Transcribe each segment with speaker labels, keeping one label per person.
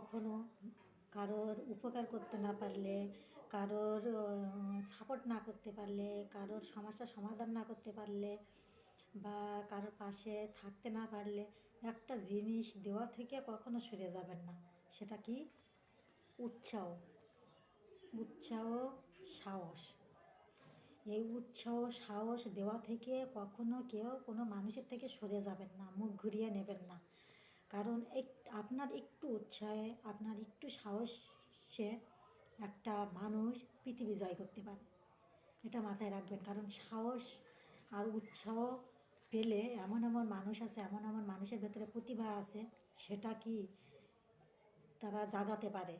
Speaker 1: কখনো কারোর উপকার করতে না পারলে, কারোর সাপোর্ট না করতে পারলে, কারোর সমস্যার সমাধান না করতে পারলে বা কারোর পাশে থাকতে না পারলে একটা জিনিস দেওয়া থেকে কখনো সরে যাবেন না। সেটা কি? উৎসাহ। উৎসাহ, সাহস। এই উৎসাহ সাহস দেওয়া থেকে কখনো কেউ কোনো মানুষের থেকে সরে যাবেন না, মুখ ঘুরিয়ে নেবেন না। কারণ আপনার একটু উৎসাহে, আপনার একটু সাহসে একটা মানুষ পৃথিবী জয় করতে পারে। এটা মাথায় রাখবেন। কারণ সাহস আর উৎসাহ পেলে এমন এমন মানুষ আছে, এমন এমন মানুষের ভেতরে প্রতিভা আছে, সেটা কি তারা জাগাতে পারে।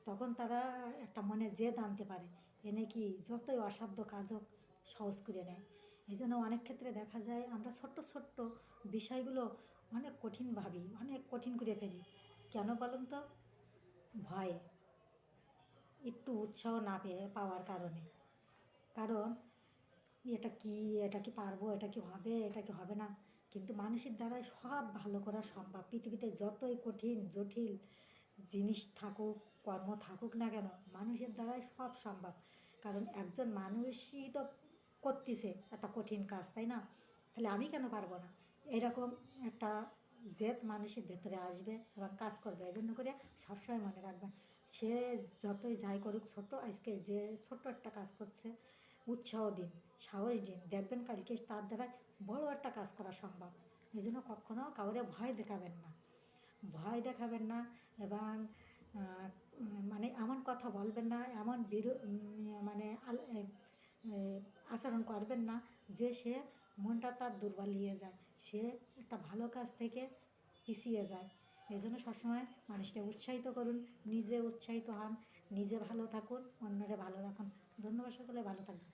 Speaker 1: তখন তারা একটা মনে জেদ আনতে পারে, এনে কি যতই অসাধ্য কাজ হোক সহজ করে নেয়। এই জন্য অনেক ক্ষেত্রে দেখা যায় আমরা ছোট্ট ছোট্ট বিষয়গুলো অনেক কঠিন ভাবি, অনেক কঠিন করে ফেলি। কেন বলুন তো? ভয়ে, একটু উৎসাহ না পাওয়ার কারণে। কারণ এটা কি পারবো, এটা কি হবে, এটা কি হবে না। কিন্তু মানুষের দ্বারাই সব ভালো করা সম্ভব। পৃথিবীতে যতই কঠিন জটিল জিনিস থাকুক, কর্ম থাকুক না কেন, মানুষের দ্বারাই সব সম্ভব। কারণ একজন মানুষই তো করতেছে একটা কঠিন কাজ, তাই না? তাহলে আমি কেন পারবো না? এরকম একটা জেদ মানুষের ভেতরে আসবে এবং কাজ করবে। এই জন্য করে সবসময় মনে রাখবেন, সে যতই যাই করুক, আজকে যে ছোট্ট একটা কাজ করছে, উৎসাহ দিন, সাহস দিন, দেখবেন কালকে তার দ্বারা বড় একটা কাজ করা সম্ভব। এই জন্য কখনও কাউরে ভয় দেখাবেন না, ভয় দেখাবেন না। এবং মানে এমন কথা বলবেন না, এমন মানে আচরণ করবেন না যে সে মনটা তার দুর্বল হয়ে যায়, সে একটা ভালো কাজ থেকে পিছিয়ে যায়। এই জন্য সবসময় মানুষকে উৎসাহিত করুন, নিজে উৎসাহিত হন, নিজে ভালো থাকুন, অন্যরে ভালো রাখুন। ধন্যবাদ, সকলে ভালো থাকবেন।